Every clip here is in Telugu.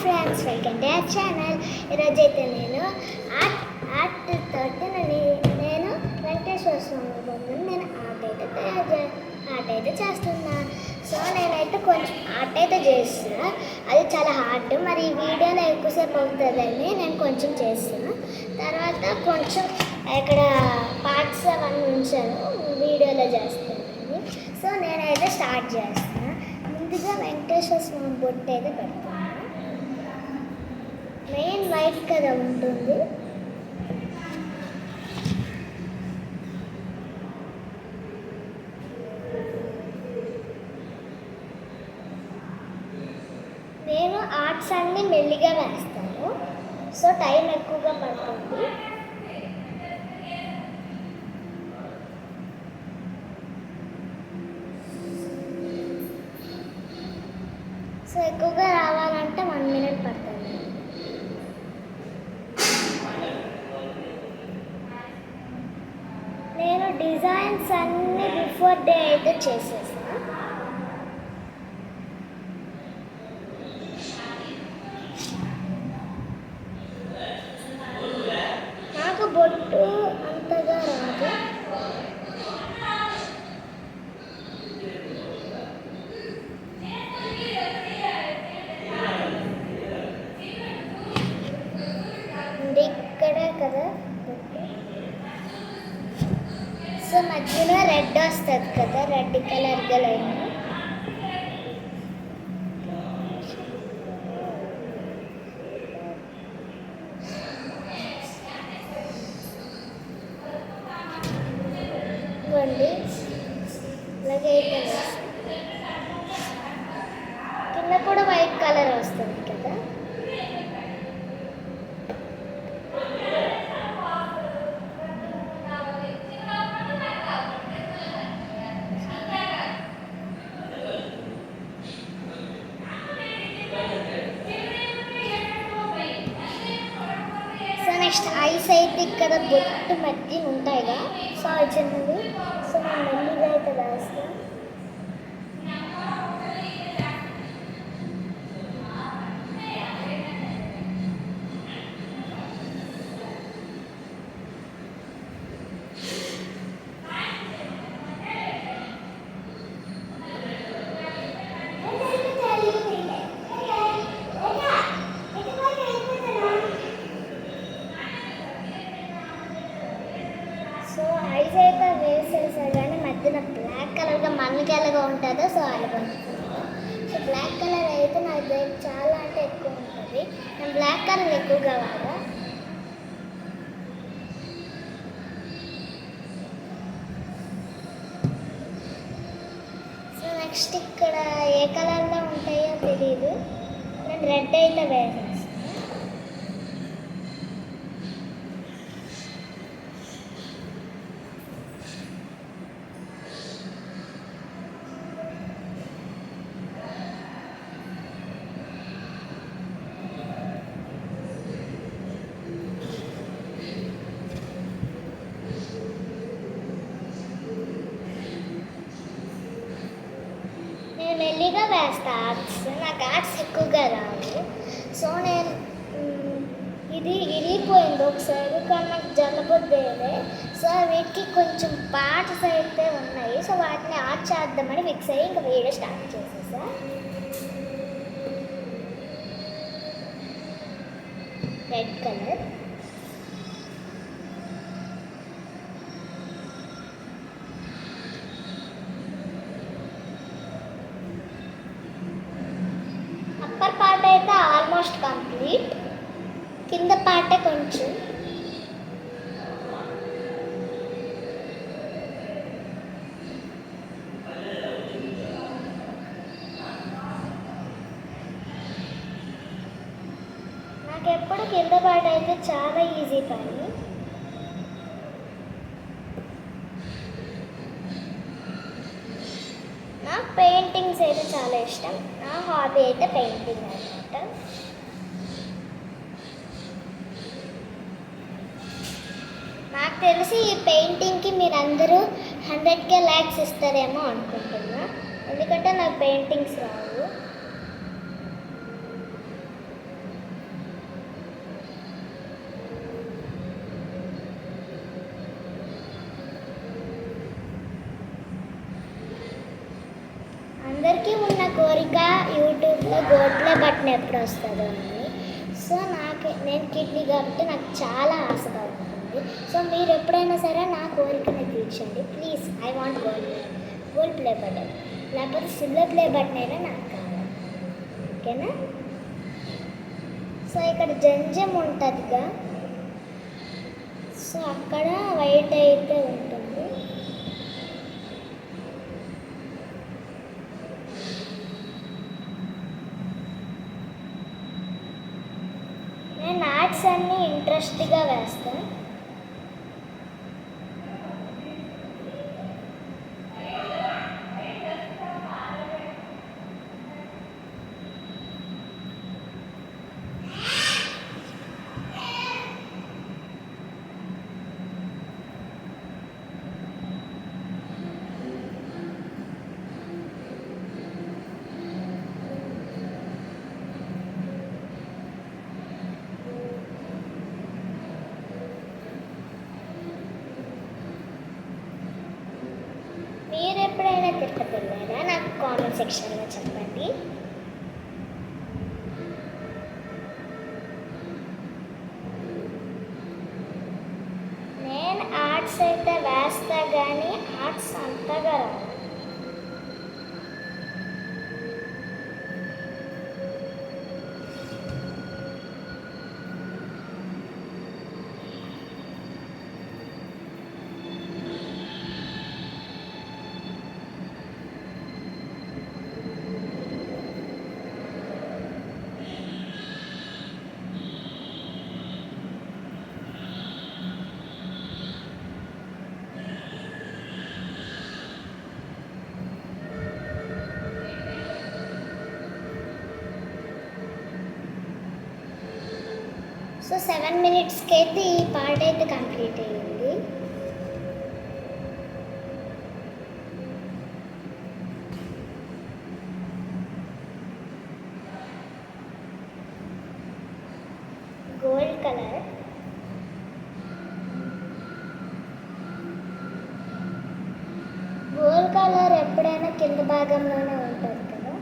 Friends, welcome to our channel. ఈరోజైతే నేను ఆర్ట్ తోటి నేను వెంకటేశ్వర స్వామి బొమ్మను నేను ఆర్ట్ అయితే చేస్తున్నా. సో నేనైతే కొంచెం ఆర్ట్ అయితే చేస్తున్నా. అది చాలా హార్డ్, మరి ఈ వీడియోలో ఎక్కువసేపు అవుతుందని నేను కొంచెం చేస్తున్నా. తర్వాత కొంచెం ఇక్కడ పార్ట్స్ అవన్నీ ఉంచాను, వీడియోలో చేస్తాను. సో నేనైతే స్టార్ట్ చేస్తున్నా. ముందుగా వెంకటేశ్వర స్వామి బొట్టు అయితే పెడతాను. మెయిన్ వైట్ కదా ఉంటుంది. నేను ఆర్ట్స్ అన్ని మెల్లిగా వేస్తాను, సో టైం ఎక్కువగా పడుతుంది. సో ఎక్కువగా రావాలంటే 1 minute పడుతుంది. నేను డిజైన్స్ అన్నీ బిఫోర్ డే అయితే చేసేసాను. నాకు బొట్టు అంతగా రాదు. ఇక్కడే కదా సో మధ్యలో రెడ్ వస్తుంది కదా, రెడ్ కలర్ లైన్. ఇవ్వండి, అలాగే కింద కూడా వైట్ కలర్ వస్తుంది కదా. నెక్స్ట్ ఐస్ అయితే ఇక్కడ బొట్టు మధ్య ఉంటాయిగా, సో చిన్నది. సో నేను మెల్లిగా అయితే వేస్తాను. సో ఐస్ అయితే వేసేసారు, కానీ మధ్యన బ్లాక్ కలర్గా మనకి ఎలాగా ఉంటుందో సో అలాగా ఉంటుంది. సో బ్లాక్ కలర్ అయితే నాకు దగ్గర చాలా అంటే ఎక్కువ ఉంటుంది. నేను బ్లాక్ కలర్ ఎక్కువగా వాడా. సో నెక్స్ట్ ఇక్కడ ఏ కలర్లో ఉంటాయో తెలీదు, నేను రెడ్ అయితే వేసేస్తాను. మెల్లిగా వేస్తా ఆర్ట్స్, నాకు ఆర్ట్స్ ఎక్కువగా రావు. సో నేను ఇది ఇరిగిపోయింది ఒకసారి, కానీ నాకు జల్లబొద్దేలే. సో వీటికి కొంచెం పార్ట్స్ అయితే ఉన్నాయి, సో వాటిని ఆర్ట్ చేద్దామని ఫిక్స్ అయ్యి ఇంకా వీడియో స్టార్ట్ చేసేసా. రెడ్ కలర్, అప్పర్ పార్ట్ అయితే ఆల్మోస్ట్ కంప్లీట్, కింద పార్టే కొంచెం. నాకు ఎప్పుడు కింద పార్ట్ అయితే చాలా ఈజీ పని. నాకు పెయింటింగ్స్ అయితే చాలా ఇష్టం. నా హాబీ అయితే పెయింటింగ్ అనమాట. నాకు తెలిసి ఈ పెయింటింగ్కి మీరందరూ 100K లైక్స్ ఇస్తారేమో అనుకుంటున్నా, ఎందుకంటే నాకు పెయింటింగ్స్ రావు. అందరికీ ఉన్న కోరిక యూట్యూబ్లో గోట్లే బటన్ ఎప్పుడు వస్తుందో అని. సో నేను కిడ్నీ కాబట్టి నాకు చాలా ఆశగా ఉంటుంది. సో మీరు ఎప్పుడైనా సరే నా కోరికని తీర్చండి please. I want gold play button, లేకపోతే సిల్వర్ ప్లే బటన్ అయినా నాకు కావాలి. ఓకేనా? సో ఇక్కడ జంజం ఉంటుందిగా, సో అక్కడ వైట్ అయితే ఉంటుంది. నేను యాడ్స్ అన్నీ ఇంట్రెస్ట్గా వేస్తాను. మీరు ఎప్పుడైనా తిరుపతి వెళ్ళారా? నాకు కామెంట్ సెక్షన్లో చెప్పండి. నేను ఆర్ట్స్ అయితే వేస్తా కానీ ఆర్ట్స్ అంతగా రాదు. సో 7 minutesకి అయితే ఈ పార్ట్ అయితే కంప్లీట్ అయ్యింది. గోల్డ్ కలర్ ఎప్పుడైనా కింద భాగంలోనే ఉంటుంది కదా.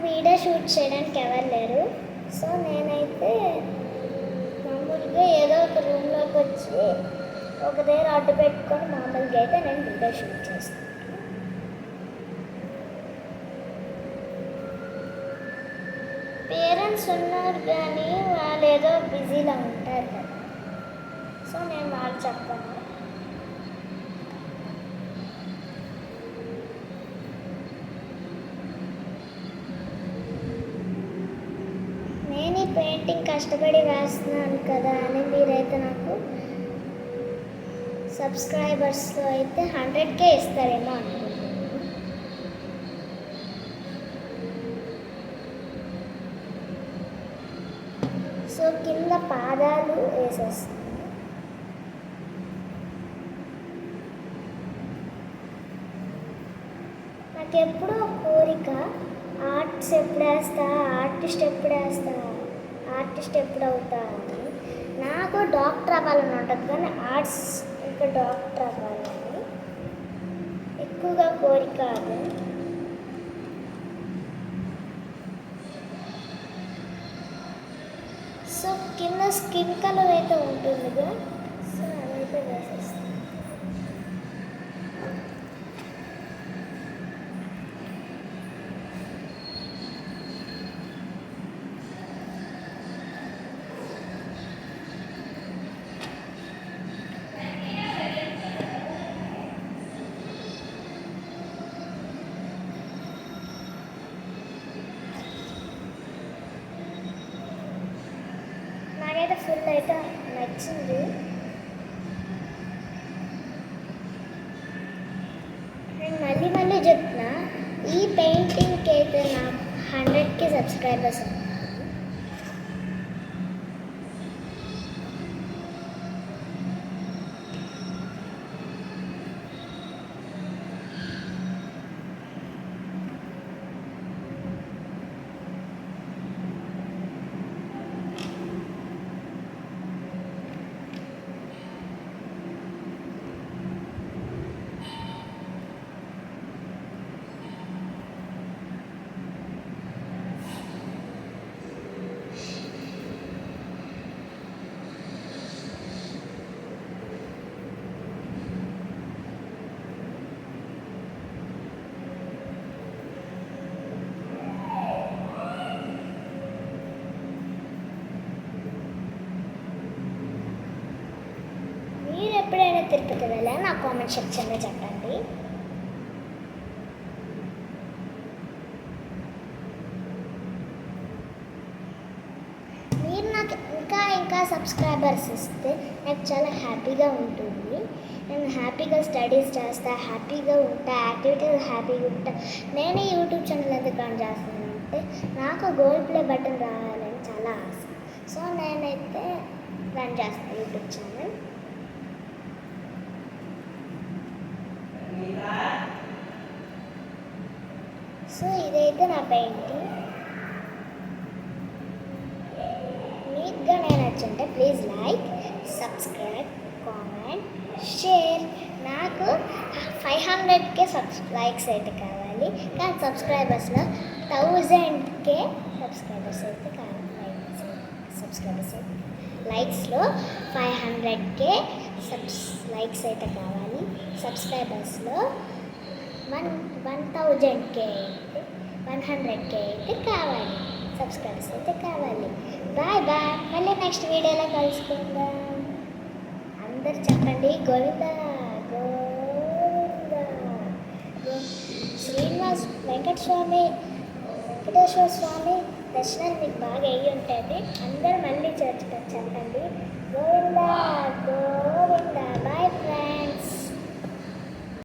వీడియో షూట్ చేయడానికి ఎవరు లేరు. సో నేనైతే మామూలుగా ఏదో ఒక రూమ్లోకి వచ్చి ఒక దగ్గర అడ్డు పెట్టుకొని మామూలుగా అయితే నేను వీడియో షూట్ చేస్తాను. పేరెంట్స్ ఉన్నారు కానీ వాళ్ళు ఏదో బిజీలో ఉంటారు కదా. సో నేను వాళ్ళు చెప్పాను. నేను ఈ పెయింటింగ్ కష్టపడి వేస్తున్నాను కదా అని మీరైతే నాకు సబ్స్క్రైబర్స్లో అయితే 100K ఇస్తారేమో అనుకుంటున్నాను. సో కింద పాదాలు వేసేస్తాను. నాకు ఎప్పుడూ కోరిక ఆర్ట్స్ ఎప్పుడు వేస్తా, ఆర్టిస్ట్ ఎప్పుడు అవుతా అని. నాకు డాక్టర్ అవ్వాలని ఉంటుంది కానీ ఆర్ట్స్ ఇంకా డాక్టర్ అవ్వాలని ఎక్కువగా కోరిక. అది సో కింద స్కిన్ కలర్ అయితే ఉంటుందిగా, సో అదైతే వేసేస్తాను. నాకైతే ఫుల్ అయితే నచ్చింది. నేను మళ్ళీ చెప్తున్నా, ఈ పెయింటింగ్కి అయితే నాకు 100K సబ్స్క్రైబర్స్ ఉన్నారు. మీరు ఎప్పుడైనా తిరుపతి వెళ్ళా నా కామెంట్ సెక్షన్లో చెప్పండి. మీరు నాకు ఇంకా సబ్స్క్రైబర్స్ ఇస్తే నాకు చాలా హ్యాపీగా ఉంటుంది. నేను హ్యాపీగా స్టడీస్ చేస్తా, హ్యాపీగా ఉంటా, యాక్టివిటీస్ హ్యాపీగా ఉంటా. నేను యూట్యూబ్ ఛానల్ ఎందుకు రన్ చేస్తానంటే నాకు గోల్డ్ ప్లే బటన్ రావాలని చాలా ఆశ. సో నేనైతే రన్ చేస్తాను యూట్యూబ్ ఛానల్. సో ఇదైతే నా పెయింటింగ్. మీకు నేను నచ్చుంటే please like, subscribe, comment, share. నాకు 500K లైక్స్ అయితే కావాలి, కానీ సబ్స్క్రైబర్స్లో 1000K సబ్స్క్రైబర్స్ అయితే కావాలి. లైక్స్లో 500K లైక్స్ అయితే కావాలి. సబ్స్క్రైబర్స్లో 1000K అయితే 100K అయితే కావాలి. సబ్స్క్రైబర్స్ అయితే కావాలి. Bye bye. మళ్ళీ నెక్స్ట్ వీడియోలో కలుసుకుందాం. అందరు చెప్పండి గోవింద గోవింద. శ్రీనివాస్ వెంకటేశ్వర స్వామి దర్శనాలు మీకు బాగా అయ్యి ఉంటుంది. అందరూ మళ్ళీ చెప్పండి గోవింద గోవింద. Bye friends.